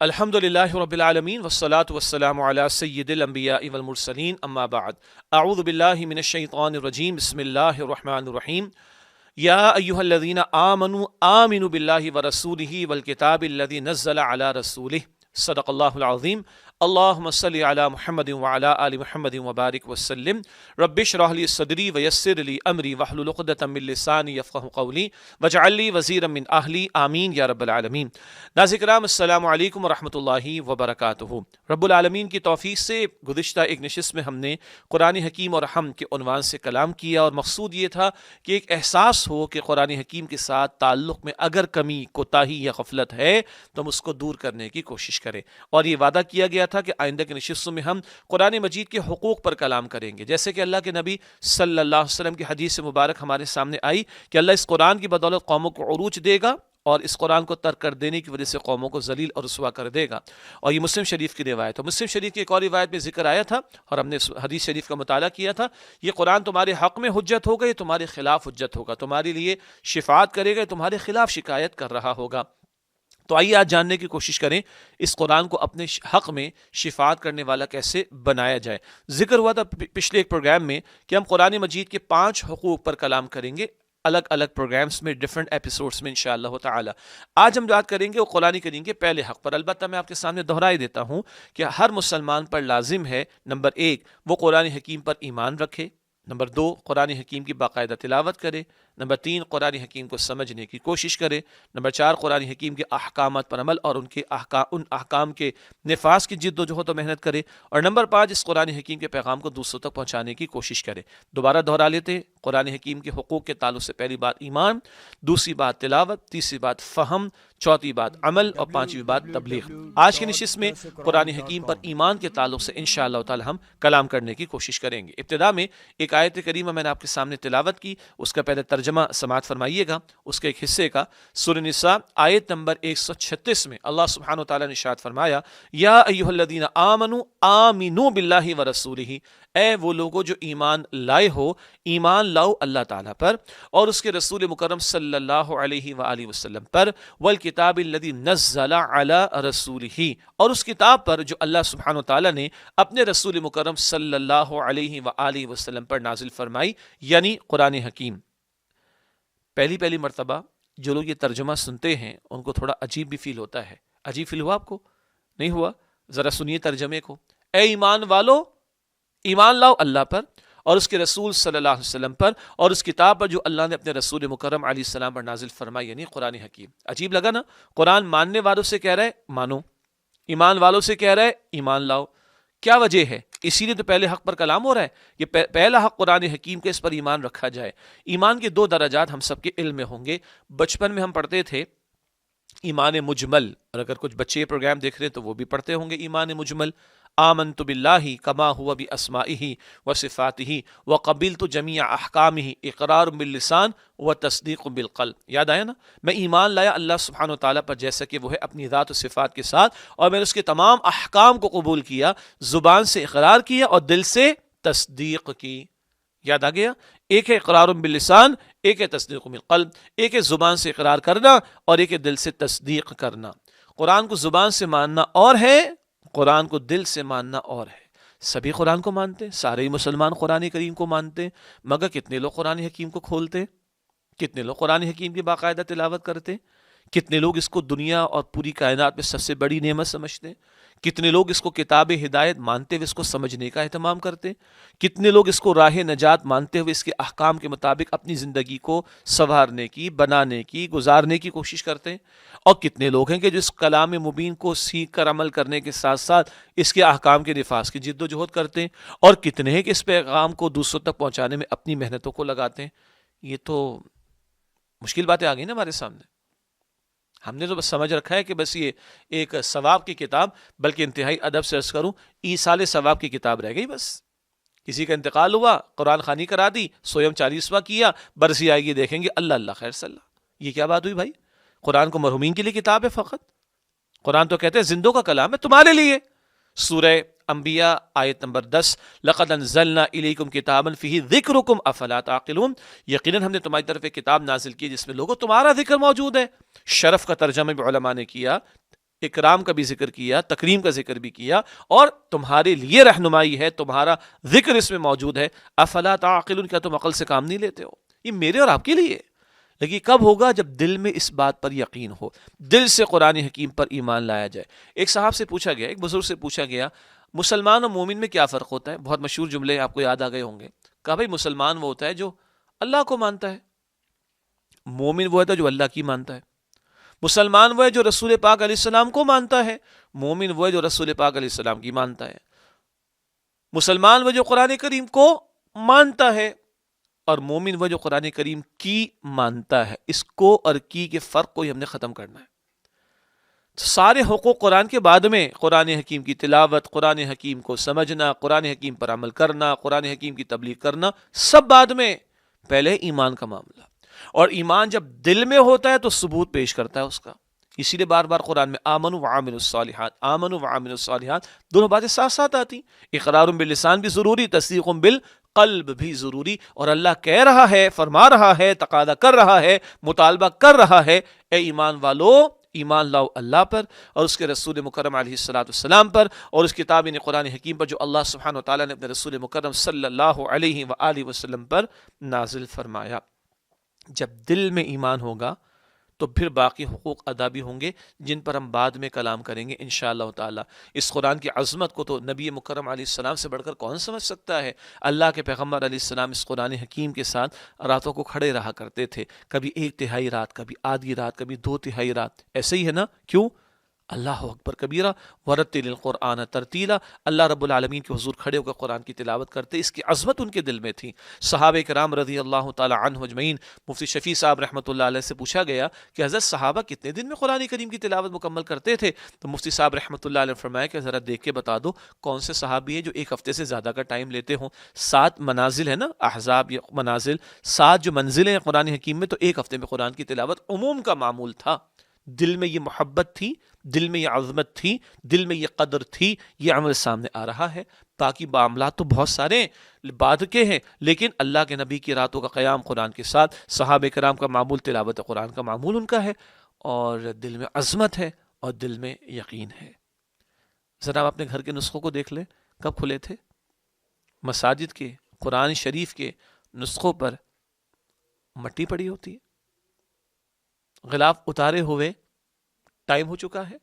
الحمد للہ رب العالمین والصلاة والسلام علی سید الانبیاء والمرسلین اما بعد اعوذ باللہ من الشیطان الرجیم بسم اللہ الرحمن الرحیم یا ایہا الذین آمنوا آمنوا باللہ ورسولہ والکتاب الذی نزل علی رسولہ صدق اللہ العظیم اللہم صلی علی محمد وعلی آل محمد وبارک وسلم رب اشرح لی صدری ویسر لی امری واحلل عقدۃ من لسانی یفقہوا قولی واجعل لی وزیرا من اہلی آمین یا رب العالمین۔ ناظرین کرام السلام علیکم ورحمۃ اللہ وبرکاتہ۔ رب العالمین کی توفیق سے گزشتہ ایک نشست میں ہم نے قرآن حکیم اور رحم کے عنوان سے کلام کیا، اور مقصود یہ تھا کہ ایک احساس ہو کہ قرآن حکیم کے ساتھ تعلق میں اگر کمی، کوتاہی یا غفلت ہے تو ہم اس کو دور کرنے کی کوشش کریں، اور یہ وعدہ کیا گیا تھا کہ آئندہ کی نشستوں میں ہم قرآن مجید کے حقوق پر کلام کریں گے، جیسے کہ اللہ کے نبی صلی اللہ علیہ وسلم کی حدیث مبارک ہمارے سامنے آئی کہ اللہ اس قرآن کی بدولت قوموں کو عروج دے گا، اور اس قرآن کو ترک کر دینے کی وجہ سے قوموں کو ذلیل اور رسوا کر دے گا۔ اور یہ مسلم شریف کی روایت ہے۔ مسلم شریف کی ایک اور روایت میں ذکر آیا تھا، اور ہم نے حدیث شریف کا مطالعہ کیا تھا، یہ قرآن تمہارے حق میں حجت ہوگا، یہ تمہارے خلاف حجت ہوگا، تمہارے لیے شفاعت کرے گا، تمہارے خلاف شکایت کر رہا ہوگا۔ تو آئیے آج جاننے کی کوشش کریں اس قرآن کو اپنے حق میں شفاعت کرنے والا کیسے بنایا جائے۔ ذکر ہوا تھا پچھلے ایک پروگرام میں کہ ہم قرآن مجید کے 5 حقوق پر کلام کریں گے، الگ الگ پروگرامز میں، ڈیفرنٹ ایپیسوڈز میں انشاءاللہ تعالی۔ آج ہم بات کریں گے وہ قرآن کریم کے پہلے حق پر۔ البتہ میں آپ کے سامنے دہرائی دیتا ہوں کہ ہر مسلمان پر لازم ہے، نمبر 1 وہ قرآن حکیم پر ایمان رکھے، نمبر 2 قرآن حکیم کی باقاعدہ تلاوت کرے، نمبر 3 قرآن حکیم کو سمجھنے کی کوشش کرے، نمبر 4 قرآن حکیم کے احکامات پر عمل اور ان احکام کے نفاذ کی جد و جہد و محنت کرے، اور نمبر 5 اس قرآن حکیم کے پیغام کو دوسروں تک پہنچانے کی کوشش کرے۔ دوبارہ دہرا لیتے ہیں، قرآن حکیم کے حقوق کے تعلق سے پہلی بات ایمان، دوسری بات تلاوت، تیسری بات فہم، چوتھی بات عمل، اور پانچویں بات تبلیغ۔ آج کی نشست میں قرآن حکیم پر ایمان کے تعلق سے انشاءاللہ تعالی ہم کلام کرنے کی کوشش کریں گے۔ ابتدا میں ایک آیت کریمہ میں نے آپ کے سامنے تلاوت کی، اس کا پہلے ترجمہ سماعت فرمائیے گا، اس کے ایک حصے کا۔ سورہ نساء آیت نمبر 136 میں اللہ سبحانہ وتعالی نے ارشاد فرمایا، یا ایھا الذین آمنوا آمنوا باللہ ورسولہ، اے وہ لوگوں جو ایمان لائے ہو، ایمان لاؤ اللہ تعالیٰ پر اور اس کے رسول مکرم صلی اللہ علیہ وآلہ وسلم پر، والکتاب الذی نزل علی رسولہ، اور اس کتاب پر جو اللہ سبحانہ وتعالی نے اپنے رسول مکرم صلی اللہ علیہ وآلہ وسلم پر نازل فرمائی، یعنی قرآن حکیم۔ پہلی مرتبہ جو لوگ یہ ترجمہ سنتے ہیں ان کو تھوڑا عجیب بھی فیل ہوتا ہے۔ عجیب فیل ہوا آپ کو؟ نہیں ہوا؟ ذرا سنیے ترجمے کو۔ اے ایمان والو، ایمان لاؤ اللہ پر اور اس کے رسول صلی اللہ علیہ وسلم پر اور اس کتاب پر جو اللہ نے اپنے رسول مکرم علیہ السلام پر نازل فرمائی، یعنی قرآن حکیم۔ عجیب لگا نا؟ قرآن ماننے والوں سے کہہ رہا ہے مانو، ایمان والوں سے کہہ رہا ہے ایمان لاؤ۔ کیا وجہ ہے؟ اسی لیے تو پہلے حق پر کلام ہو رہا ہے۔ یہ پہلا حق قرآن حکیم کے، اس پر ایمان رکھا جائے۔ ایمان کے 2 درجات ہم سب کے علم میں ہوں گے۔ بچپن میں ہم پڑھتے تھے ایمان مجمل، اور اگر کچھ بچے پروگرام دیکھ رہے ہیں تو وہ بھی پڑھتے ہوں گے ایمان مجمل۔ آمنت باللہ کما ہوا باسمائہ وصفاتہ وقبلت جمیع احکامہ اقرار باللسان وتصدیق بالقلب۔ یاد آیا نا؟ میں ایمان لایا اللہ سبحانہ وتعالیٰ پر جیسا کہ وہ ہے اپنی ذات و صفات کے ساتھ، اور میں نے اس کے تمام احکام کو قبول کیا، زبان سے اقرار کیا اور دل سے تصدیق کی۔ یاد آ گیا؟ ایک ہے اقرار باللسان، ایک ہے تصدیق بالقلب۔ ایک ہے زبان سے اقرار کرنا اور ایک ہے دل سے تصدیق کرنا۔ قرآن کو زبان سے ماننا اور ہے، قرآن کو دل سے ماننا اور ہے۔ سبھی قرآن کو مانتے ہیں، سارے ہی مسلمان قرآن کریم کو مانتے ہیں، مگر کتنے لوگ قرآن حکیم کو کھولتے ہیں؟ کتنے لوگ قرآن حکیم کی باقاعدہ تلاوت کرتے ہیں؟ کتنے لوگ اس کو دنیا اور پوری کائنات میں سب سے بڑی نعمت سمجھتے ہیں؟ کتنے لوگ اس کو کتاب ہدایت مانتے ہوئے اس کو سمجھنے کا اہتمام کرتے ہیں؟ کتنے لوگ اس کو راہ نجات مانتے ہوئے اس کے احکام کے مطابق اپنی زندگی کو سنوارنے کی، بنانے کی، گزارنے کی کوشش کرتے ہیں؟ اور کتنے لوگ ہیں کہ جو اس کلام مبین کو سیکھ کر عمل کرنے کے ساتھ ساتھ اس کے احکام کے نفاذ کی جد و جہد کرتے ہیں؟ اور کتنے ہیں کہ اس پیغام کو دوسروں تک پہنچانے میں اپنی محنتوں کو لگاتے ہیں؟ یہ تو مشکل باتیں آ گئی نا ہمارے سامنے۔ ہم نے تو بس سمجھ رکھا ہے کہ بس یہ ایک ثواب کی کتاب، بلکہ انتہائی ادب سے عرض کروں ایصال ثواب کی کتاب رہ گئی۔ بس کسی کا انتقال ہوا، قرآن خوانی کرا دی، سویم 40واں کیا، برسی آئے گی دیکھیں گے اللہ اللہ خیر صلی اللہ۔ یہ کیا بات ہوئی بھائی؟ قرآن کو مرحومین کے لیے کتاب ہے فقط؟ قرآن تو کہتے ہیں زندوں کا کلام ہے تمہارے لیے۔ سورہ انبیاء آیت نمبر 10، لقد انزلنا الیکم کتابا فیہ ذکرکم افلا تعقلون، یقیناً ہم نے تمہاری طرف ایک کتاب نازل کی جس میں لوگوں تمہارا ذکر موجود ہے۔ شرف کا ترجمہ بھی علماء نے کیا اکرام کا بھی ذکر کیا، تکریم کا ذکر بھی کیا، اور تمہارے لیے رہنمائی ہے، تمہارا ذکر اس میں موجود ہے۔ افلا تعقلون، کیا تم عقل سے کام نہیں لیتے ہو؟ یہ میرے اور آپ کے لیے، لیکن کب ہوگا؟ جب دل میں اس بات پر یقین ہو، دل سے قرآن حکیم پر ایمان لایا جائے۔ ایک صاحب سے پوچھا گیا، ایک بزرگ سے پوچھا گیا، مسلمان اور مومن میں کیا فرق ہوتا ہے؟ بہت مشہور جملے آپ کو یاد آ گئے ہوں گے۔ کہا بھائی مسلمان وہ ہوتا ہے جو اللہ کو مانتا ہے، مومن وہ ہوتا ہے جو اللہ کی مانتا ہے۔ مسلمان وہ ہے جو رسول پاک علیہ السلام کو مانتا ہے، مومن وہ ہے جو رسول پاک علیہ السلام کی مانتا ہے۔ مسلمان وہ جو قرآن کریم کو مانتا ہے، اور مومن وہ جو قرآن کریم کی مانتا ہے۔ اس کو اور کی کے فرق کو ہی ہم نے ختم کرنا ہے۔ سارے حقوق قرآن کے بعد میں، قرآن حکیم کی تلاوت، قرآن حکیم کو سمجھنا، قرآن حکیم پر عمل کرنا، قرآن حکیم کی تبلیغ کرنا، سب بعد میں، پہلے ایمان کا معاملہ۔ اور ایمان جب دل میں ہوتا ہے تو ثبوت پیش کرتا ہے اس کا۔ اسی لیے بار بار قرآن میں آمنوا وعملوا الصالحات، آمنوا وعملوا الصالحات، دونوں باتیں ساتھ ساتھ آتی۔ اقرار باللسان بھی ضروری، تصدیق بالقلب بھی ضروری، اور اللہ کہہ رہا ہے، فرما رہا ہے، تقاضا کر رہا ہے، مطالبہ کر رہا ہے، اے ایمان والو، ایمان لاؤ اللہ پر اور اس کے رسول مکرم علیہ السلام پر، اور اس کتاب قرآن حکیم پر جو اللہ سبحانہ وتعالیٰ نے اپنے رسول مکرم صلی اللہ علیہ وآلہ وسلم پر نازل فرمایا۔ جب دل میں ایمان ہوگا تو پھر باقی حقوق ادا بھی ہوں گے، جن پر ہم بعد میں کلام کریں گے انشاءاللہ تعالی۔ اس قرآن کی عظمت کو تو نبی مکرم علیہ السلام سے بڑھ کر کون سمجھ سکتا ہے؟ اللہ کے پیغمبر علیہ السلام اس قرآن حکیم کے ساتھ راتوں کو کھڑے رہا کرتے تھے، کبھی 1/3 رات، کبھی آدھی رات، کبھی 2/3 رات، ایسے ہی ہے نا؟ کیوں؟ اللہ اکبر کبیرہ ورتل القرآن ترتیلا، اللہ رب العالمین کے حضور کھڑے ہو کر قرآن کی تلاوت کرتے، اس کی عظمت ان کے دل میں تھی۔ صحابہ کرام رضی اللہ تعالی عنہ اجمعین، مفتی شفیع صاحب رحمۃ اللہ علیہ سے پوچھا گیا کہ حضرت صحابہ کتنے دن میں قرآن کریم کی تلاوت مکمل کرتے تھے؟ تو مفتی صاحب رحمۃ اللہ علیہ نے فرمایا کہ ذرا دیکھ کے بتا دو کون سے صحابی ہیں جو 1 ہفتے سے زیادہ کا ٹائم لیتے ہوں۔ 7 منازل ہے نا، احزاب یا منازل، 7 جو منزلیں ہیں قرآن حکیم میں، تو 1 ہفتے میں قرآن کی تلاوت عموم کا معمول تھا۔ دل میں یہ محبت تھی، دل میں یہ عظمت تھی، دل میں یہ قدر تھی، یہ عمل سامنے آ رہا ہے۔ باقی معاملات تو بہت سارے بعد کے ہیں، لیکن اللہ کے نبی کی راتوں کا قیام قرآن کے ساتھ، صحابہ کرام کا معمول تلاوت قرآن کا معمول ان کا ہے، اور دل میں عظمت ہے اور دل میں یقین ہے۔ ذرا آپ اپنے گھر کے نسخوں کو دیکھ لیں، کب کھلے تھے؟ مساجد کے قرآن شریف کے نسخوں پر مٹی پڑی ہوتی ہے، غلاف اتارے ہوئے ٹائم ہو چکا ہے،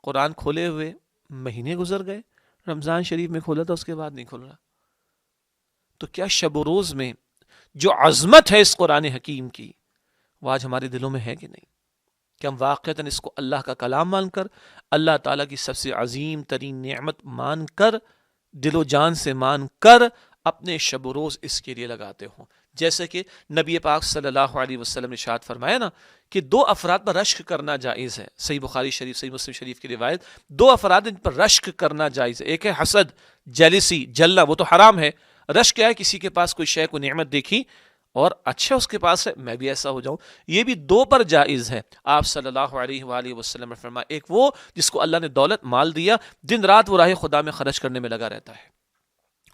قرآن کھولے ہوئے مہینے گزر گئے، رمضان شریف میں کھولا تھا اس کے بعد نہیں کھول رہا۔ تو کیا شب و روز میں جو عظمت ہے اس قرآن حکیم کی، وہ آج ہمارے دلوں میں ہے کہ نہیں؟ کہ ہم واقعتاً اس کو اللہ کا کلام مان کر، اللہ تعالیٰ کی سب سے عظیم ترین نعمت مان کر، دل و جان سے مان کر اپنے شب و روز اس کے لیے لگاتے ہوں؟ جیسے کہ نبی پاک صلی اللہ علیہ وسلم نے ارشاد فرمایا نا کہ 2 افراد پر رشک کرنا جائز ہے۔ صحیح بخاری شریف، صحیح مسلم شریف کی روایت، 2 افراد ان پر رشک کرنا جائز ہے۔ ایک ہے حسد، جیلسی، جلنا، وہ تو حرام ہے۔ رشک کیا ہے؟ کسی کے پاس کوئی شے کو نعمت دیکھی اور اچھا اس کے پاس ہے، میں بھی ایسا ہو جاؤں، یہ بھی 2 پر جائز ہے۔ آپ صلی اللہ علیہ وآلہ وسلم نے فرمایا ایک وہ جس کو اللہ نے دولت مال دیا، دن رات وہ راہ خدا میں خرچ کرنے میں لگا رہتا ہے،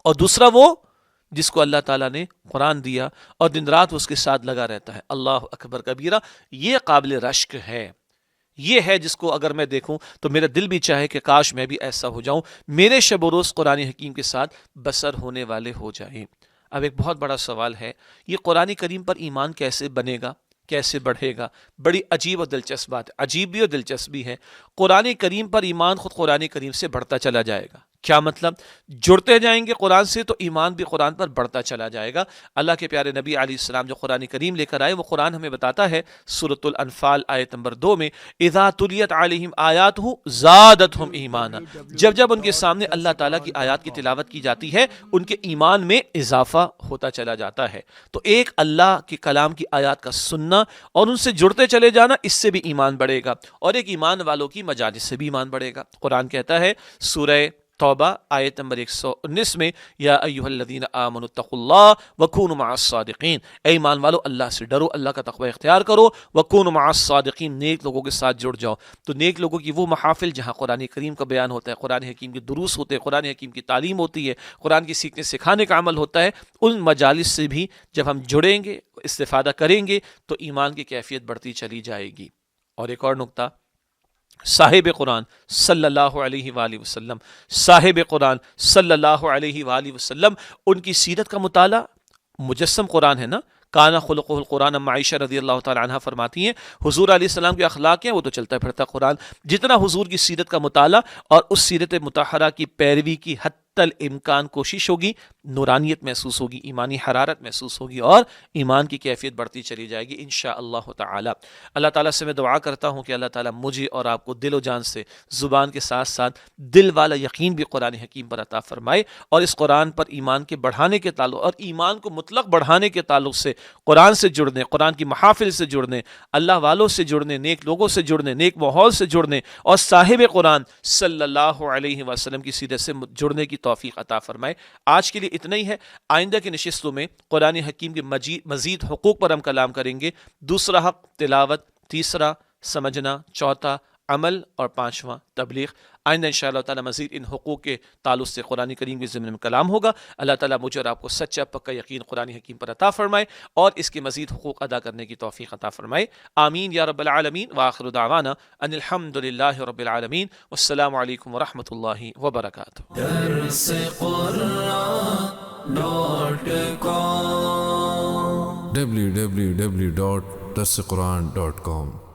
اور دوسرا وہ جس کو اللہ تعالیٰ نے قرآن دیا اور دن رات اس کے ساتھ لگا رہتا ہے۔ اللہ اکبر کبیرہ، یہ قابل رشک ہے۔ یہ ہے جس کو اگر میں دیکھوں تو میرا دل بھی چاہے کہ کاش میں بھی ایسا ہو جاؤں، میرے شب و روز قرآن حکیم کے ساتھ بسر ہونے والے ہو جائیں۔ اب ایک بہت بڑا سوال ہے، یہ قرآن کریم پر ایمان کیسے بنے گا، کیسے بڑھے گا؟ بڑی عجیب اور دلچسپ بات ہے، عجیب بھی اور دلچسپ بھی ہے۔ قرآن کریم پر ایمان خود قرآن کریم سے بڑھتا چلا جائے گا۔ کیا مطلب؟ جڑتے جائیں گے قرآن سے تو ایمان بھی قرآن پر بڑھتا چلا جائے گا۔ اللہ کے پیارے نبی علیہ السلام جو قرآن کریم لے کر آئے، وہ قرآن ہمیں بتاتا ہے سورۃ الانفال آیت نمبر 2 میں، اذا تلیت علیہم آیاتہ زادتہم ایمانا، جب جب ان کے سامنے اللہ تعالیٰ کی آیات کی تلاوت کی جاتی ہے، ان کے ایمان میں اضافہ ہوتا چلا جاتا ہے۔ تو ایک اللہ کے کلام کی آیات کا سننا اور ان سے جڑتے چلے جانا، اس سے بھی ایمان بڑھے گا، اور ایک ایمان والوں کی مجالس سے بھی ایمان بڑھے گا۔ قرآن کہتا ہے سورہ توبہ آیت نمبر 119 میں، یا ایھا الذین آمنوا اتقوا اللہ وکونوا مع الصادقین، اے ایمان والو اللہ سے ڈرو، اللہ کا تقوی اختیار کرو، وکونوا مع الصادقین، نیک لوگوں کے ساتھ جڑ جاؤ۔ تو نیک لوگوں کی وہ محافل جہاں قرآن کریم کا بیان ہوتا ہے، قرآن حکیم کے دروس ہوتے ہیں، قرآن حکیم کی تعلیم ہوتی ہے، قرآن کی سیکھنے سکھانے کا عمل ہوتا ہے، ان مجالس سے بھی جب ہم جڑیں گے، استفادہ کریں گے، تو ایمان کی کیفیت بڑھتی چلی جائے گی۔ اور ایک اور نکتہ، صاحب قرآن صلی اللہ علیہ وآلہ وسلم، صاحب قرآن صلی اللہ علیہ وآلہ وسلم، ان کی سیرت کا مطالعہ، مجسم قرآن ہے نا، کانا خلقہ القرآن، اما عائشہ رضی اللہ تعالی عنہ فرماتی ہیں حضور علیہ السلام کے اخلاق ہیں وہ تو چلتا پھرتا قرآن، جتنا حضور کی سیرت کا مطالعہ اور اس سیرت مطہرہ کی پیروی کی حتی الامکان کوشش ہوگی، نورانیت محسوس ہوگی، ایمانی حرارت محسوس ہوگی، اور ایمان کی کیفیت بڑھتی چلی جائے گی انشاءاللہ تعالی۔ اللہ تعالیٰ سے میں دعا کرتا ہوں کہ اللہ تعالیٰ مجھے اور آپ کو دل و جان سے، زبان کے ساتھ ساتھ دل والا یقین بھی قرآن حکیم پر عطا فرمائے، اور اس قرآن پر ایمان کے بڑھانے کے تعلق اور ایمان کو مطلق بڑھانے کے تعلق سے قرآن سے جڑنے، قرآن کی محافل سے جڑنے، اللہ والوں سے جڑنے، نیک لوگوں سے جڑنے، نیک ماحول سے جڑنے، اور صاحب قرآن صلی اللہ علیہ وسلم کی سیرت سے جڑنے کی توفیق عطا فرمائے۔ آج کے لیے اتنا ہی ہے، آئندہ کی نشستوں میں قرآن حکیم کے مزید حقوق پر ہم کلام کریں گے۔ دوسرا حق تلاوت، تیسرا سمجھنا، چوتھا عمل، اور پانچواں تبلیغ۔ آئندہ انشاءاللہ تعالی مزید ان حقوق کے تعلق سے قرآن کریم کے ضمن میں کلام ہوگا۔ اللہ تعالیٰ مجھے اور آپ کو سچا پکا یقین قرآن حکیم پر عطا فرمائے اور اس کے مزید حقوق ادا کرنے کی توفیق عطا فرمائے، آمین یا رب العالمین۔ وآخر دعوانا ان الحمد للہ رب العالمین، والسلام علیکم ورحمۃ اللہ وبرکاتہ۔ www.darsequran.com